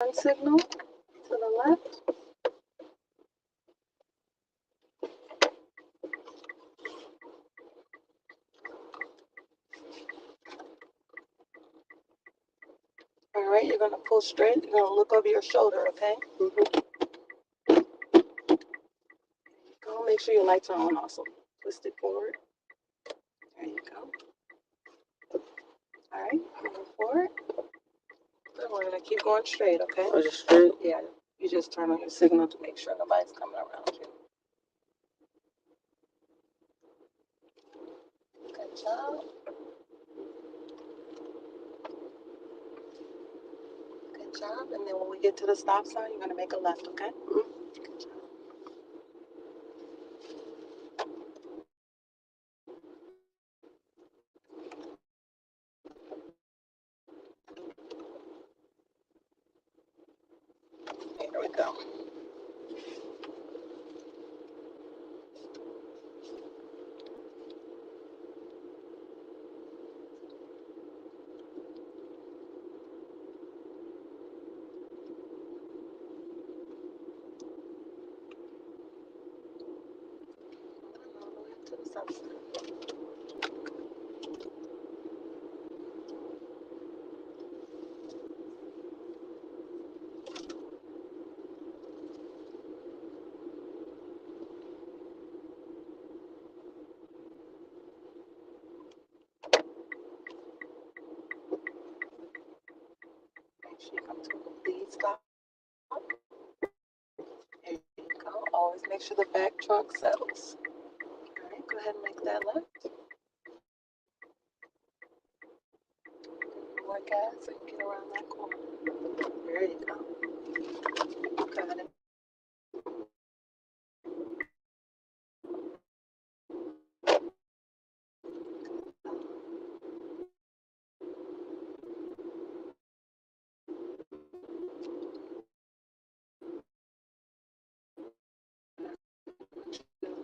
turn signal to the left. All right, you're going to pull straight. You're going to look over your shoulder, okay? Go. Make sure your lights are on also. Twist it forward. There you go. All right, move forward. Good. We're going to keep going straight, okay? Oh, just straight? Yeah, you just turn on your signal to make sure nobody's coming around you. Good job. Good job. And then when we get to the stop sign, you're going to make a left, okay? Good job. There we go. All the way up to the stop sign. Make sure you come to a lead stop. There you go. Always make sure the back trunk settles. All right, go ahead and make that left. More gas so you can get around that corner. There you go. Got it.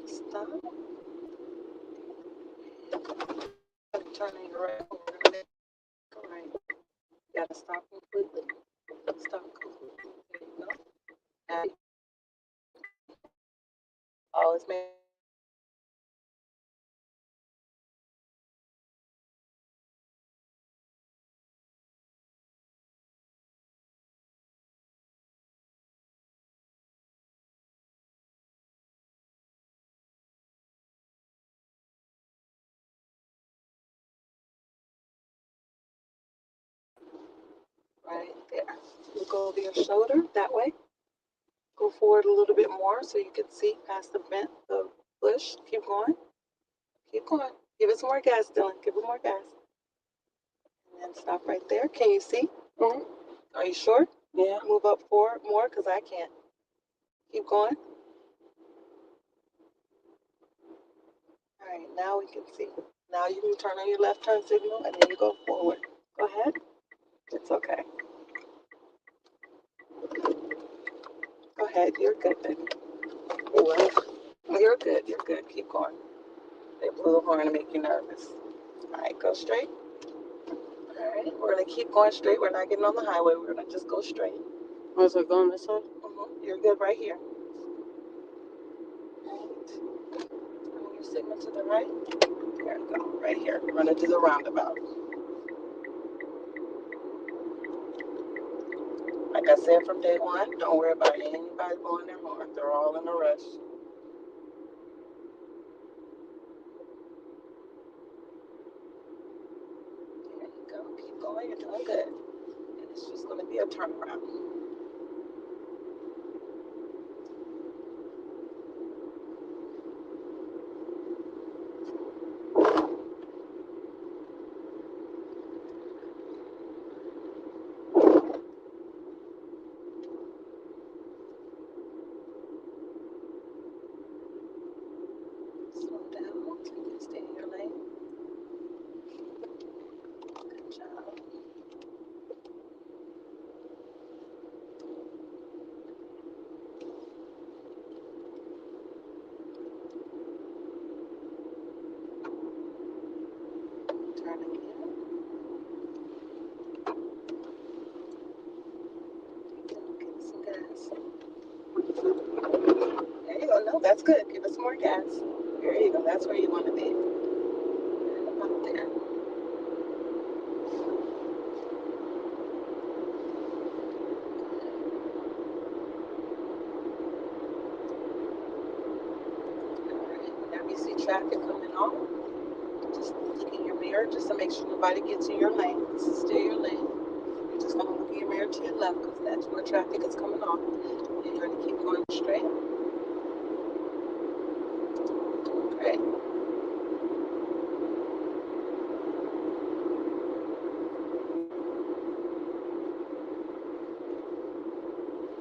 Stop. Turning right. Go right. You gotta stop completely. Stop completely. There you go. Now, always make right there. Look over your shoulder that way. Go forward a little bit more so you can see past the vent, the bush. Keep going. Keep going. Give it some more gas, Dylan. Give it more gas. And then stop right there. Can you see? Mm-hmm. Are you sure? Yeah. Move up forward more because I can't. Keep going. All right, now we can see. Now you can turn on your left turn signal and then you go forward. Go ahead. It's okay. Go ahead. You're good, baby. You're good. You're good. Keep going. They blew the horn to make you nervous. All right, go straight. All right, we're going to keep going straight. We're not getting on the highway. We're going to just go straight. Was it going this way? You're good right here. All right. Turn your signal to the right. There we go. Right here. We're going to do the roundabout. Like I said from day one, don't worry about anybody blowing their horn. They're all in a rush. There you go. Keep going. You're doing good. And it's just going to be a turnaround. Slow down so you can stay in your lane. Good job. That's good. Give it some more gas. There you go. That's where you want to be. Up there. Whenever you see traffic coming off, just look in your mirror just to make sure nobody gets in your lane. This is still your lane. You're just going to look in your mirror to your left because that's where traffic is coming off. And you're going to keep going straight. Great.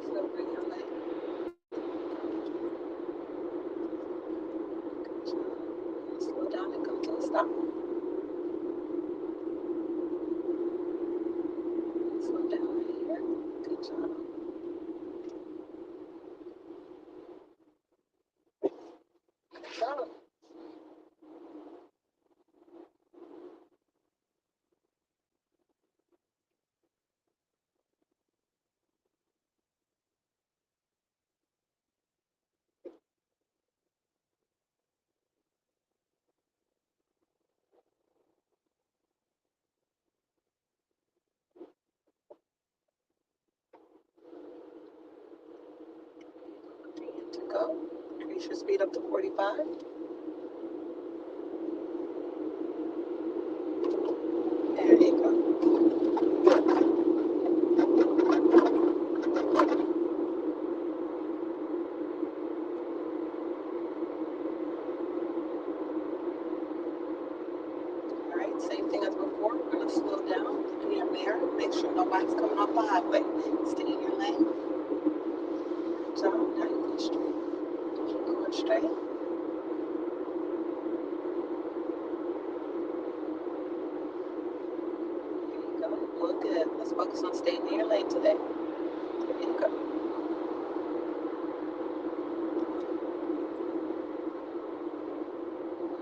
So bring your lane. Slow down and come to a stop. Slow down right here. Good job. Good job. To go. Increase your speed up to 45. There you go. All right, same thing as before. We're going to slow down in your mirror. Make sure nobody's coming off the highway. Stay in your lane. Good job. Now you go straight. Keep going straight. There you go. Look good. Let's focus on staying in your lane today. There you go.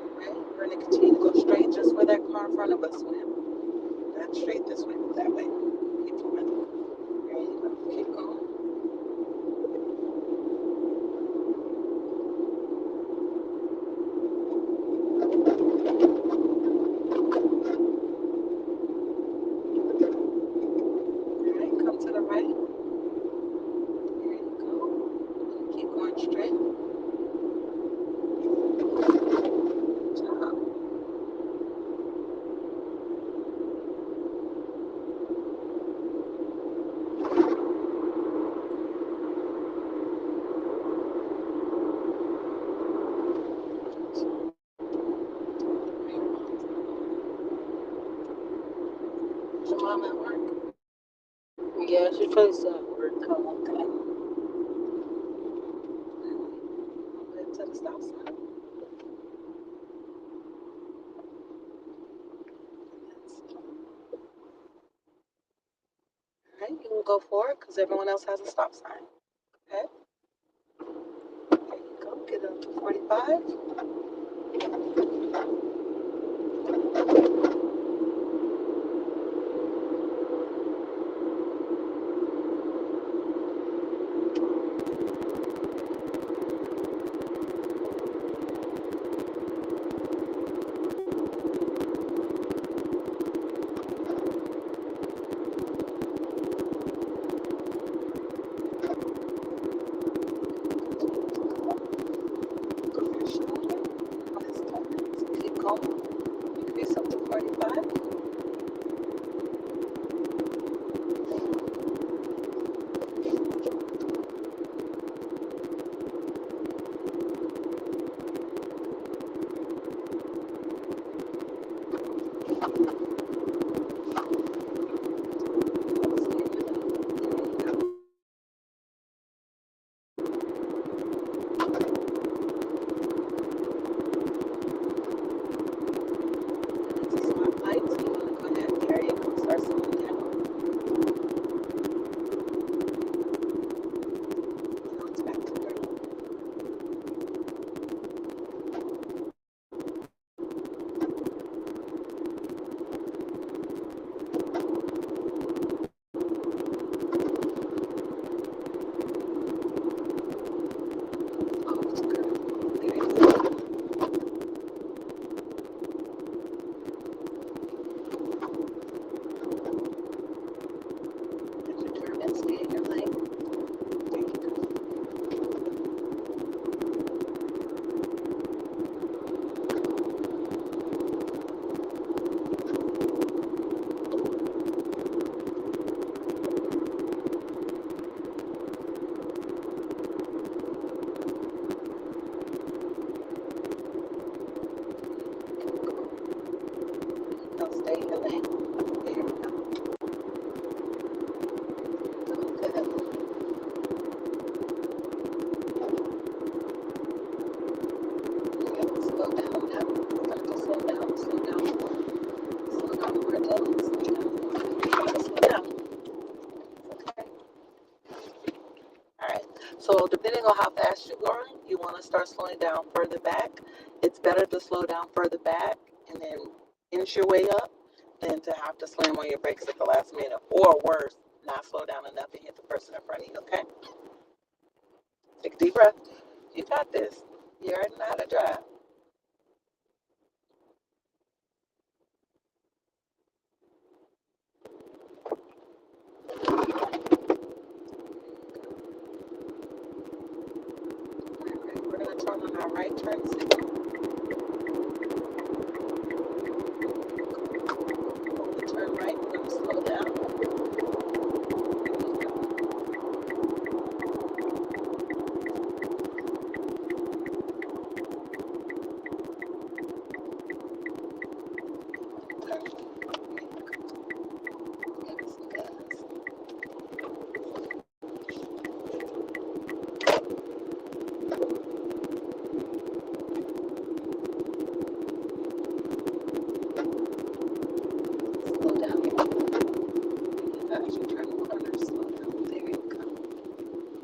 All right, we're going to continue to go straight just where that car in front of us went. Not straight this way, but that way. Keep going. There you go. Keep going. All right, come to the right. There you go. Keep going straight. Good job. Is your mom at work? Yeah, she tries to work. Oh, okay. Head to the stop sign. All right, you can go forward because everyone else has a stop sign. Okay. There you go. Get up to 45. Go your shoulder. On his toes. Keep going. Increase up to So depending on how fast you're going, you want to start slowing down further back. It's better to slow down further back and then inch your way up than to have to slam on your brakes at the last minute, or worse, not slow down enough and hit the person in front of you, okay? Take a deep breath. You got this. You already know how to drive. All right, we're going to turn on our right turn signal. When we turn right, we're going to slow down. Slow down. You guys, you turn the corner, slow down. There you go.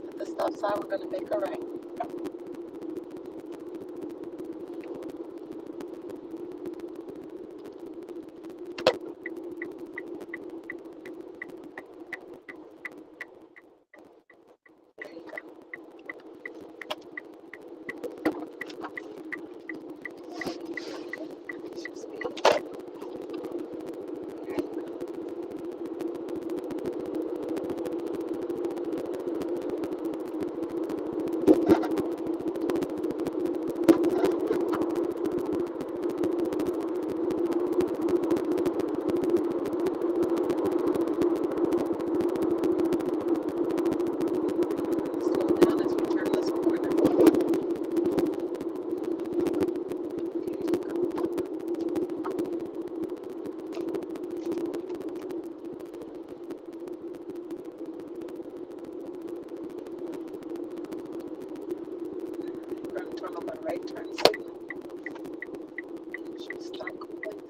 At the stop sign, we're going to make a right. There you go. Increase your speed. There you go. Slow down as we turn this corner. There you go. We're going to turn on our right turn signal. It should stop completely.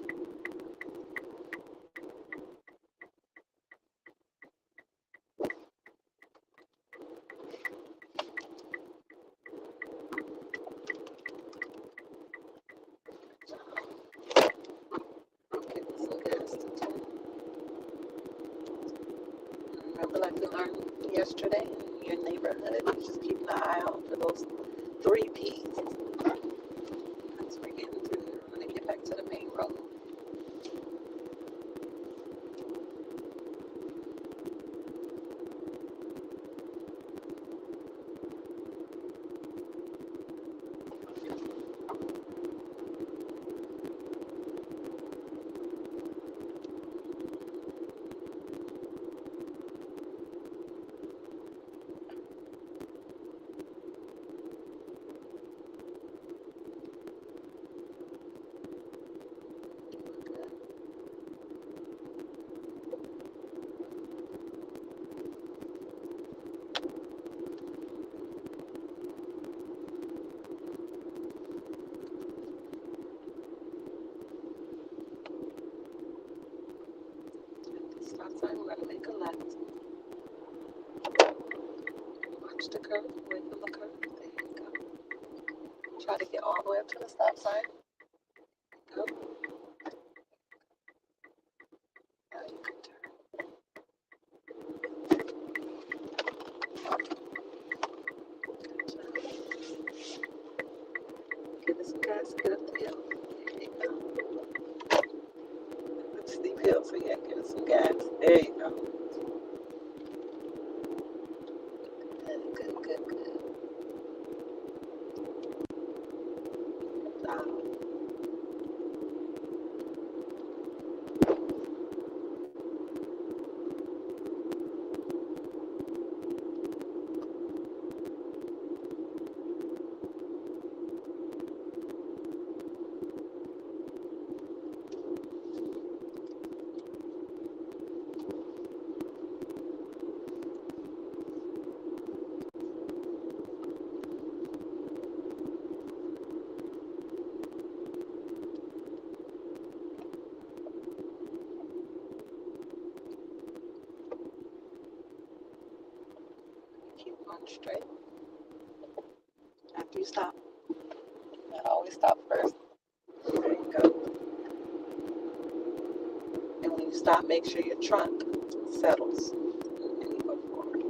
Give it some gas to turn. Remember, like we learned yesterday, in your neighborhood, you just keep an eye out for those 3 Ps. As we're getting through here, we're going to get back to the main road. At the stop sign, we're going to make a left. Watch the curve, away from the curve. There you go. Try to get all the way up to the stop sign. Go. Now you can turn. Good job. Give it some gas to get up the hill. There you go. It's a steep hill, so yeah, give it some gas. There you go. Good, good, good, good. Good job. Keep going straight. after you stop. I always stop first. There you go. And when you stop, make sure your trunk settles. And you go forward.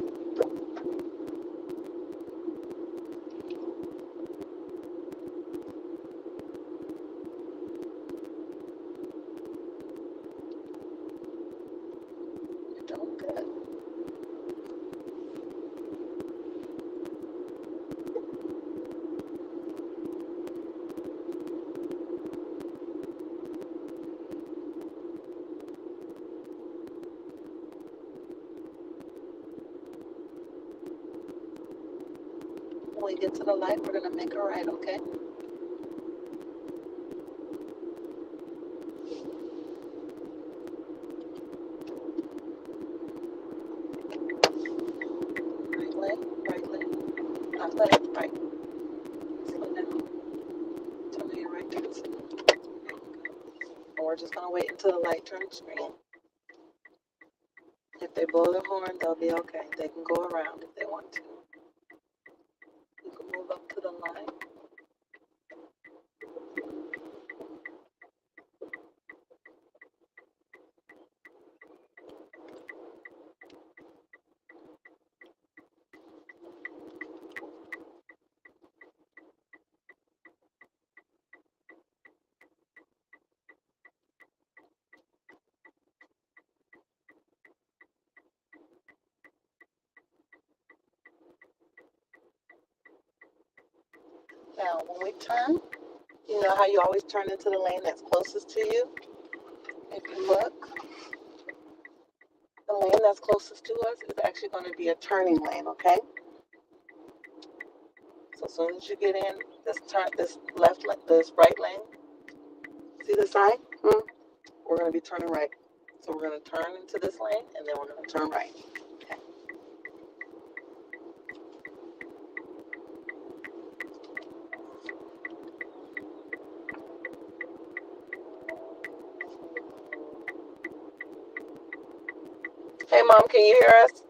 You're doing good. When we get to the light, we're going to make a right, okay? Right lane, not left, right. Slow down. Tell me your right turn signal. There you go. And we're just going to wait until the light turns green. If they blow their horn, they'll be okay. They can go around if they want to. You can move up to the line. Now, when we turn, you know how you always turn into the lane that's closest to you? If you look, the lane that's closest to us is actually going to be a turning lane, okay? So as soon as you get in this left lane, this right lane, see the sign? We're going to be turning right. So we're going to turn into this lane, and then we're going to turn right. Okay. Hey, Mom, can you hear us?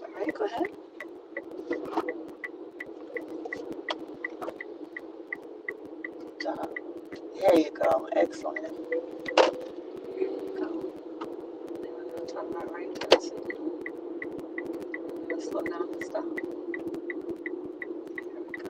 All right, go ahead. Good job. There you go. Excellent. Here you go. Then we're going to turn our right turn signal. We're going to slow down and stop. Here we go.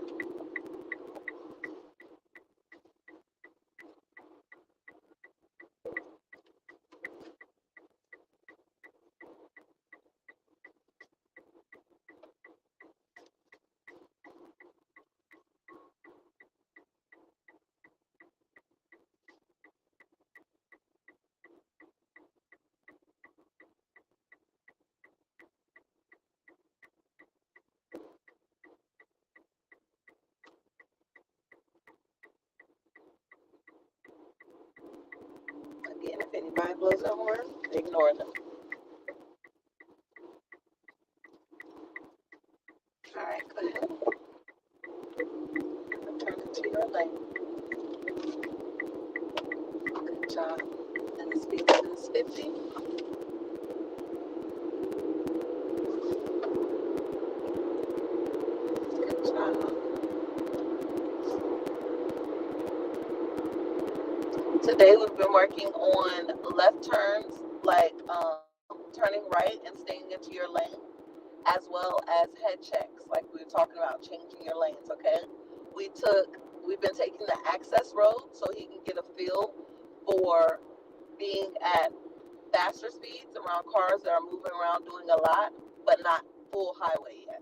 Again, if anybody blows their horn, ignore them. All right, go ahead. Turn into your lane. Good job. And the speed limit is 50. Good job. Today we've been working on left turns, like turning right and staying into your lane, as well as head checks, like we were talking about changing your lanes, okay? We've been taking the access road so he can get a feel for being at faster speeds around cars that are moving around doing a lot, but not full highway yet.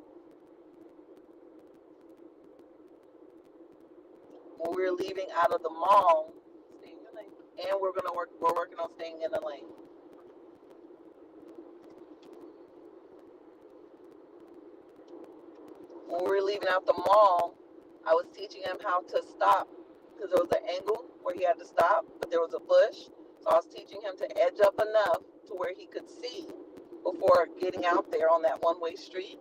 When we're leaving out of the mall, stay in your lane. And we're working on staying in the lane. When we were leaving out the mall, I was teaching him how to stop because there was an angle where he had to stop, but there was a bush. So I was teaching him to edge up enough to where he could see before getting out there on that one-way street.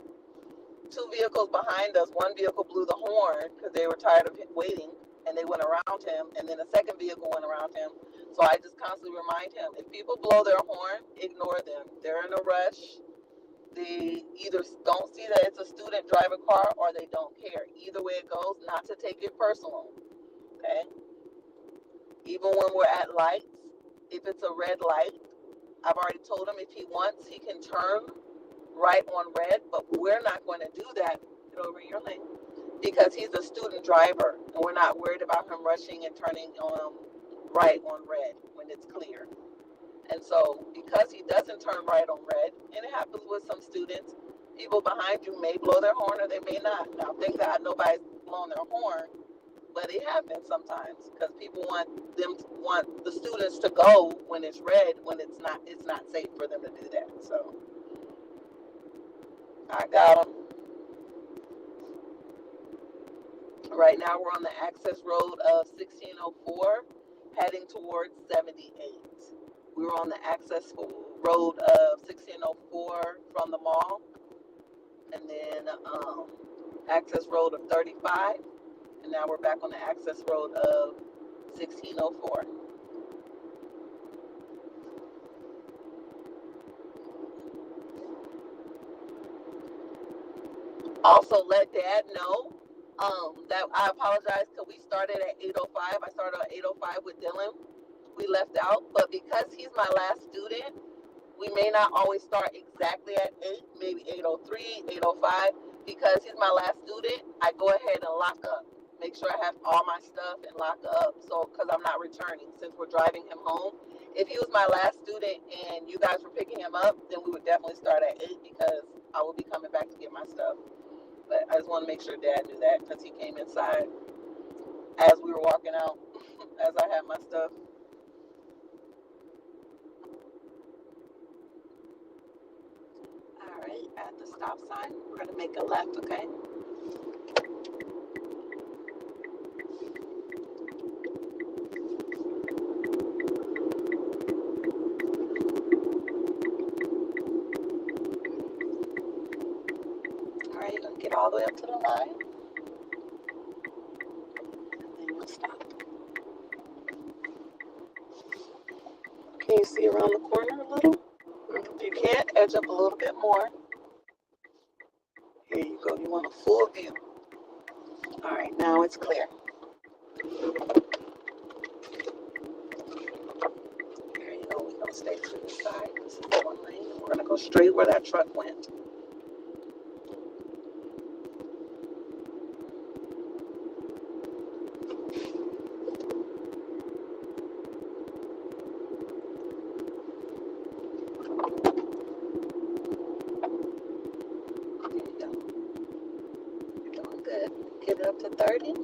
two vehicles behind us. One vehicle blew the horn because they were tired of waiting, and they went around him, and then a second vehicle went around him. So I just constantly remind him, if people blow their horn, ignore them. They're in a rush. They either don't see that it's a student driving car or they don't care. Either way it goes, not to take it personal. Okay? Even when we're at lights, if it's a red light, I've already told him if he wants, he can turn right on red, but we're not going to do that. Get over your lane. Because he's a student driver and we're not worried about him rushing and turning right on red when it's clear. And so because he doesn't turn right on red, and it happens with some students, people behind you may blow their horn or they may not. Now, thank God nobody's blown their horn, but it happens sometimes because people want the students to go when it's red, when it's not safe for them to do that. So I got them. Right now we're on the access road of 1604 heading towards 78. We were on the access road of 1604 from the mall, and then access road of 35, and now we're back on the access road of 1604. Also, let Dad know that I apologize because we started at 8:05. I started at 8:05 with Dylan. We left out, but because he's my last student, we may not always start exactly at 8, maybe 8:03, 8:05. Because he's my last student, I go ahead and lock up. Make sure I have all my stuff and lock up. So, because I'm not returning since we're driving him home. If he was my last student and you guys were picking him up, then we would definitely start at 8 because I will be coming back to get my stuff. But I just want to make sure Dad knew that because he came inside as we were walking out, as I had my stuff. All right, at the stop sign, we're going to make a left, okay? All right, you're going to get all the way up to the line, and then you'll stop. Can you see around the corner a little? If you can't, edge up a little bit more. Here you go. You want a full view. All right, now it's clear. Here you go. We're going to stay to the side. This is the one lane. And we're going to go straight where that truck went. There you go. You're doing good. Get it up to 30.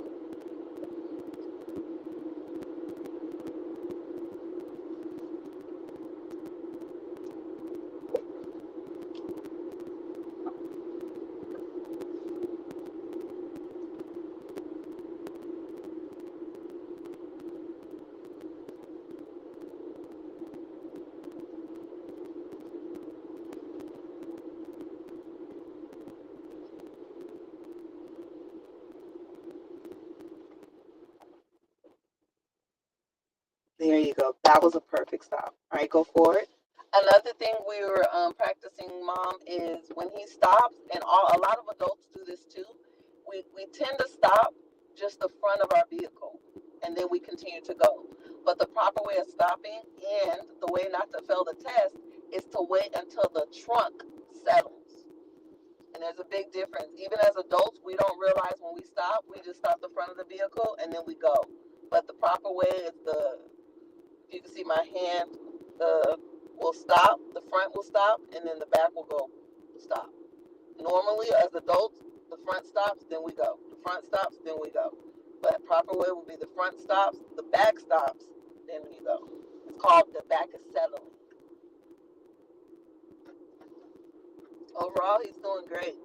There you go. That was a perfect stop. All right, go forward. Another thing we were practicing, Mom, is when he stops, and a lot of adults do this too, we tend to stop just the front of our vehicle, and then we continue to go. But the proper way of stopping and the way not to fail the test is to wait until the trunk settles. And there's a big difference. Even as adults, we don't realize when we stop, we just stop the front of the vehicle, and then we go. But the proper way is you can see my hand, will stop, the front will stop, and then the back will go stop. Normally, as adults, the front stops, then we go. The front stops, then we go. But proper way would be the front stops, the back stops, then you go. It's called the back is settling. Overall, he's doing great.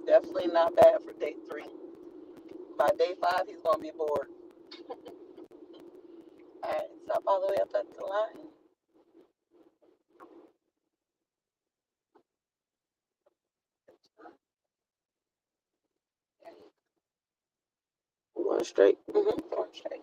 Definitely not bad for day 3. By day 5, he's going to be bored. All right, stop all the way up at the line. Going straight. Going straight.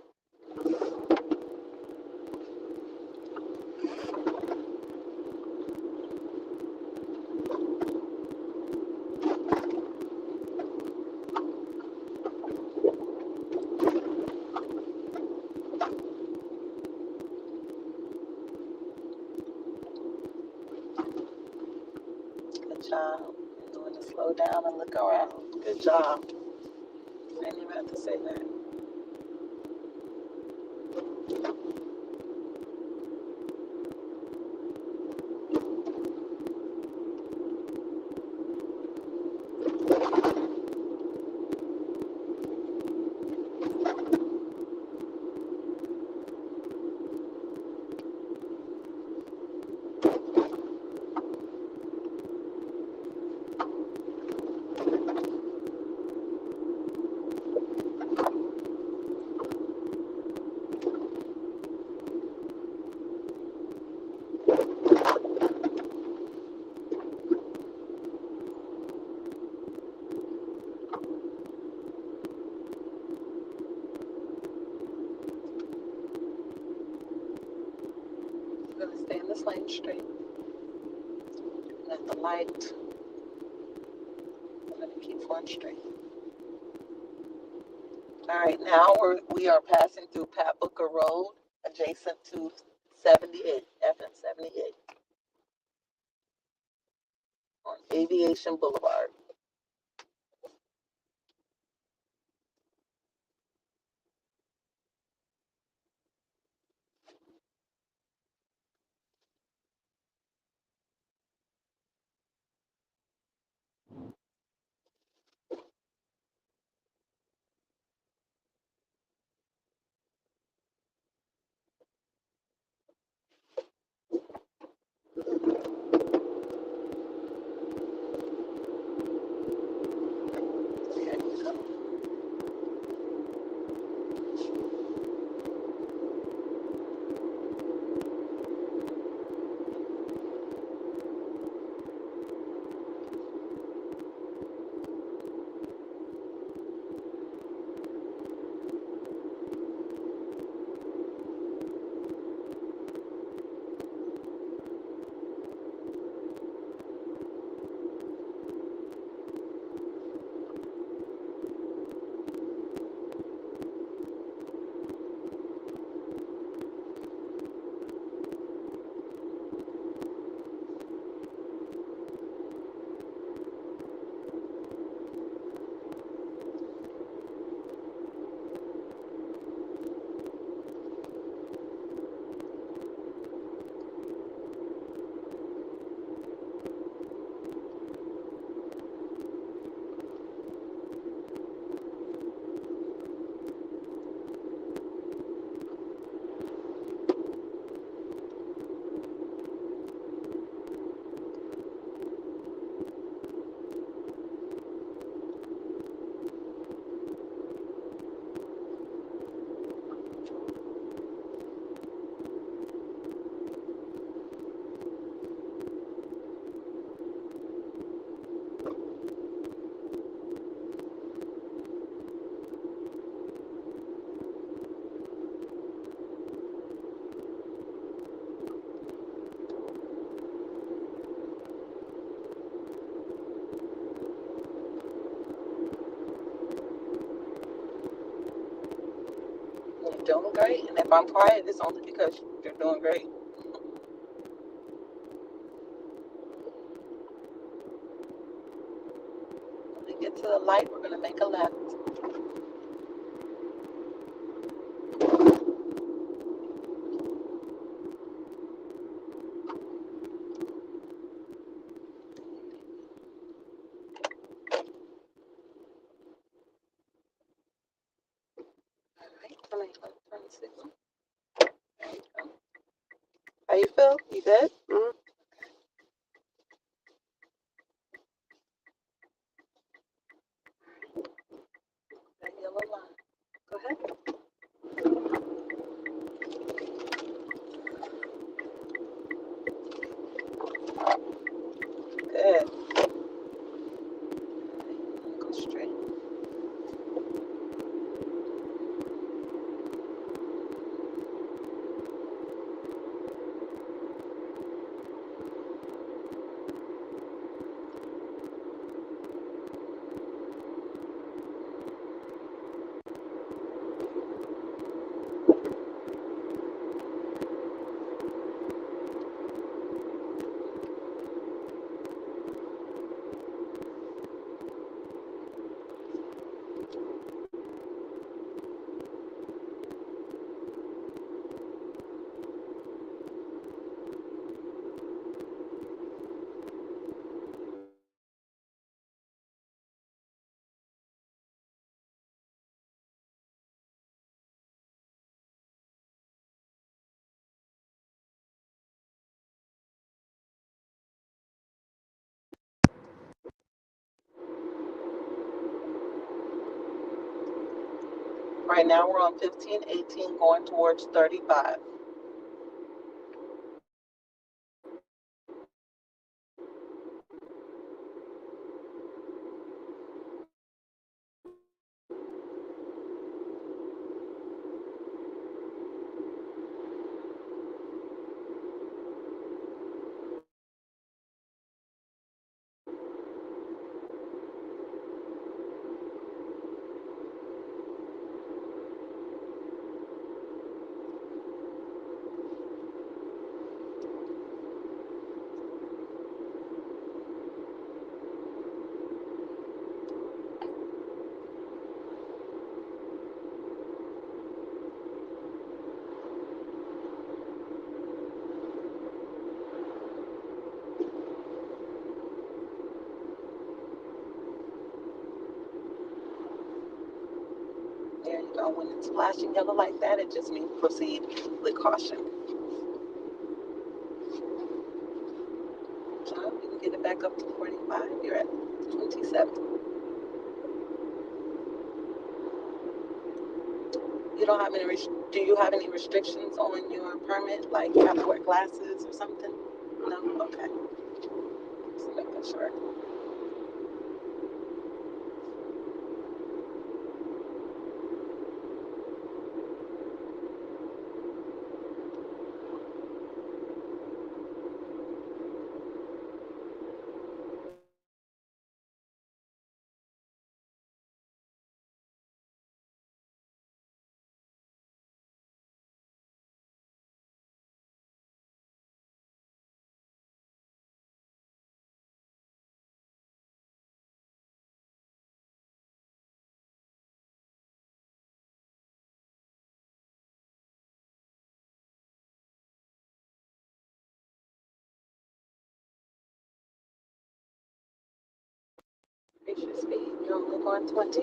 Good job. You want to slow down and look around. Good job. I didn't even have to say that. You're going to stay in this lane straight. And at the light, I'm going to keep going straight. All right, now we are passing through Pat Booker Road, adjacent to 78, FM 78, on Aviation Boulevard. You're doing great, and if I'm quiet, it's only because you're doing great. When we get to the light, we're going to make a left. All right, turn the signal. There you go. How you feel? You good? That yellow line. Go ahead. Right now we're on 1518 going towards 35. There you go. When it's flashing yellow like that, it just means proceed with caution. So you can get it back up to 45. You're at 27. You don't have any. Do you have any restrictions on your permit? Like you have to wear glasses or something? No. Okay. Just making sure. Increase your speed. You're only going 20.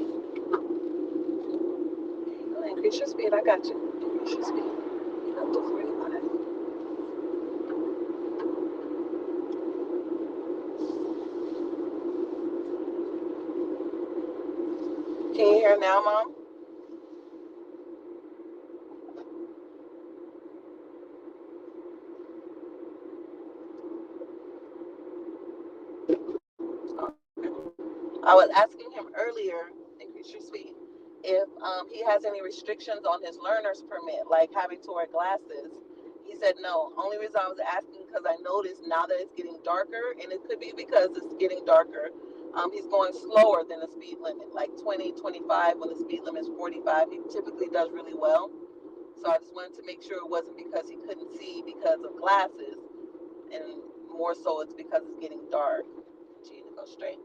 Increase your speed. I got you. Increase your speed. Up to 45. Can you hear now, Mom? I was asking him earlier, increase your speed, if he has any restrictions on his learner's permit, like having to wear glasses. He said no. Only reason I was asking because I noticed now that it's getting darker, and it could be because it's getting darker, he's going slower than the speed limit, like 20, 25, when the speed limit is 45. He typically does really well. So I just wanted to make sure it wasn't because he couldn't see because of glasses, and more so it's because it's getting dark. G to go straight.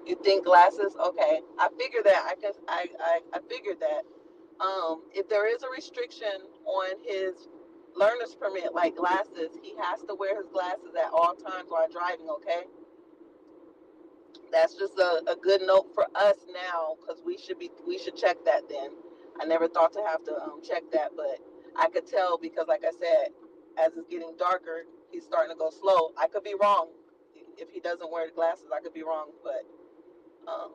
You think glasses? Okay, I figured that. I figured that. If there is a restriction on his learner's permit, like glasses, he has to wear his glasses at all times while driving. Okay, that's just a good note for us now because we should check that then. I never thought to have to check that, but I could tell because, like I said, as it's getting darker, he's starting to go slow. I could be wrong. If he doesn't wear the glasses, I could be wrong, but um,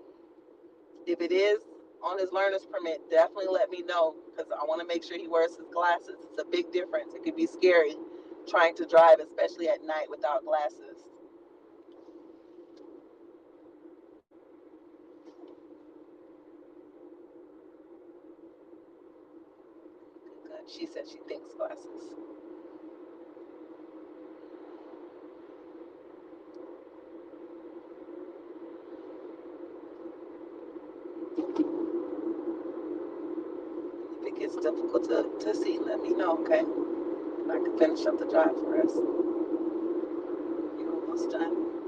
if it is on his learner's permit, definitely let me know because I want to make sure he wears his glasses. It's a big difference. It could be scary trying to drive, especially at night without glasses. Good. She said she thinks glasses. If it gets difficult to see, let me know, okay? And I can finish up the drive for us. You're almost done.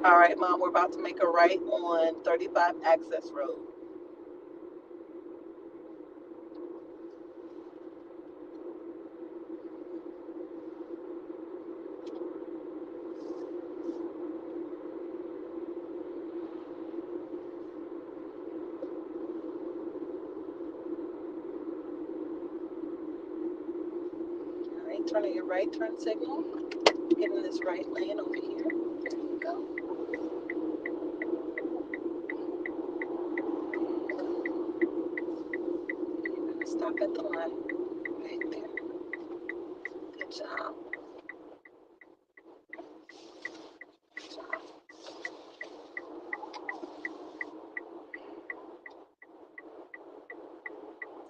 All right, Mom, we're about to make a right on 35 Access Road. turn at your right turn signal. Get in this right lane over here. There you go. You're gonna stop at the line right there. Good job. Good job.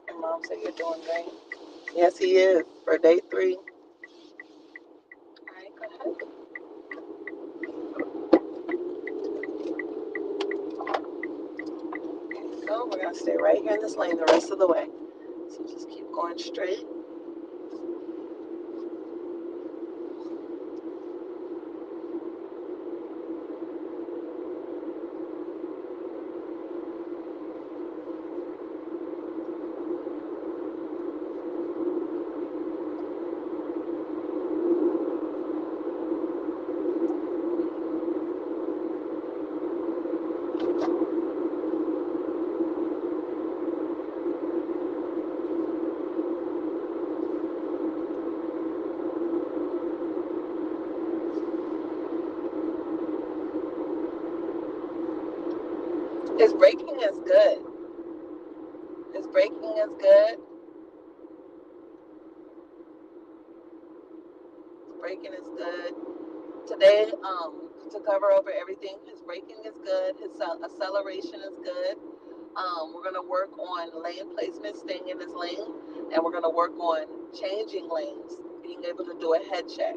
Your mom said you're doing great. Yes, he is for day 3. All right, go ahead. There you go. We're gonna stay right here in this lane the rest of the way. So just keep going straight. His braking is good. His braking is good. His braking is good. Today, to cover over everything, his braking is good. His acceleration is good. We're going to work on lane placement, staying in his lane, and we're going to work on changing lanes, being able to do a head check.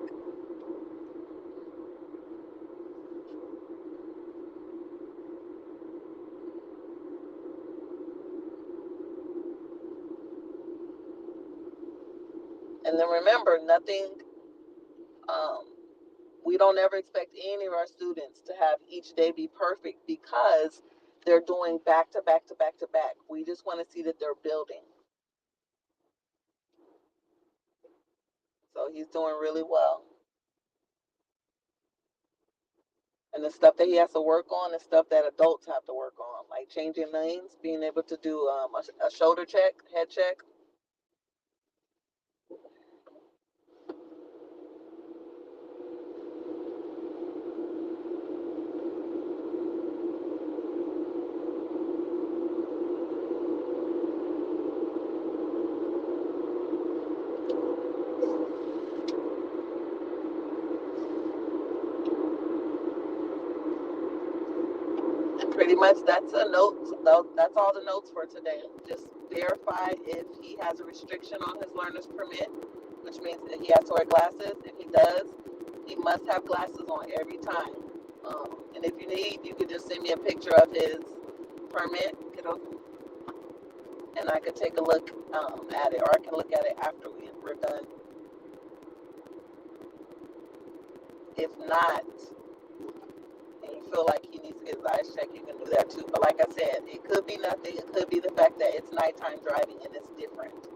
And then remember, we don't ever expect any of our students to have each day be perfect because they're doing back to back to back to back. We just want to see that they're building. So he's doing really well. And the stuff that he has to work on is stuff that adults have to work on, like changing lanes, being able to do a shoulder check, head check. And pretty much that's a note. That's all the notes for today. Just verify if he has a restriction on his learner's permit, which means that he has to wear glasses. If he does, he must have glasses on every time. And if you need, you could just send me a picture of his permit, and I could take a look at it, or I can look at it after we're done. If not, and you feel like he needs to get his eyes checked, you can do that too. But like I said, it could be nothing. It could be the fact that it's nighttime driving and it's different.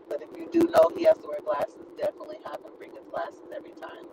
But if you do know he has to wear glasses, definitely have him bring his glasses every time.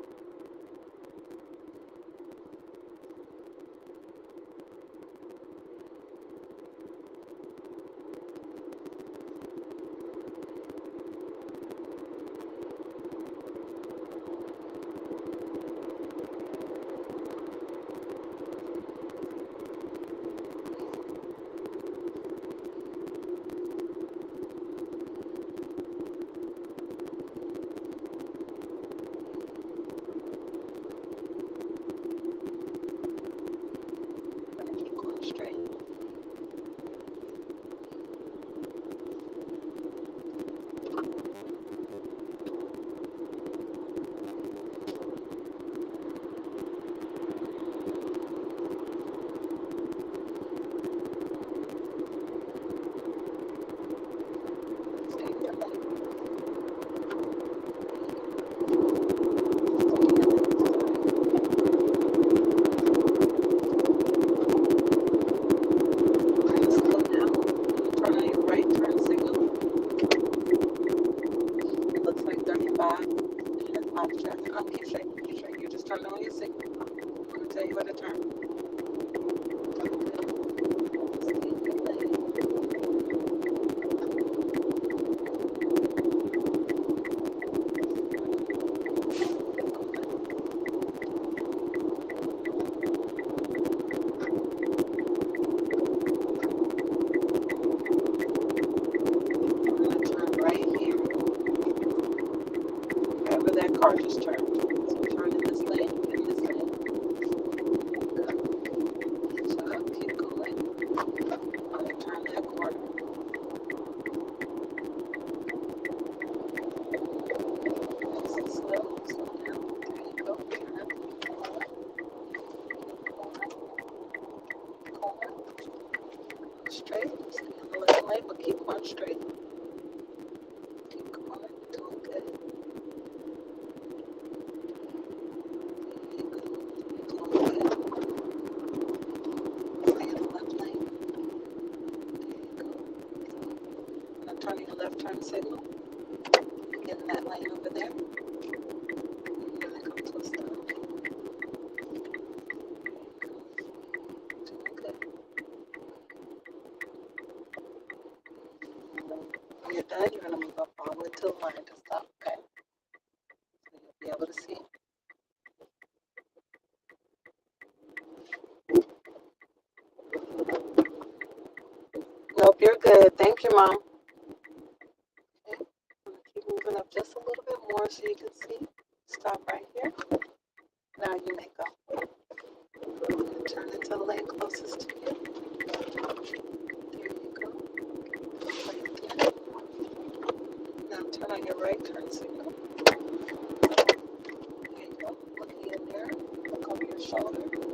car just turned. So turn in this lane, in this lane. Good. Good job. Keep going. Turn that corner. Nice and slow. Slow down. There you go. Turn. Corner. Straight. Stay in the left lane, but keep going straight. Keep going. Doing good. There you go. Doing good. Stay in the left lane. There you go. Now turn your left turn signal. Get in that lane over there. And then come twist up. Doing good. When you're done, you're going to move up all the way to the line to stop, okay? So you'll be able to see. Nope, you're good. Thank you, Mom. Okay. I'm going to keep moving up just a little bit more so you can see. Stop right here. Now you may go. Turn into the lane closest to you. There you go. Right there. Now turn on your right turn signal. There you go. Look in the mirror. Look over your shoulder.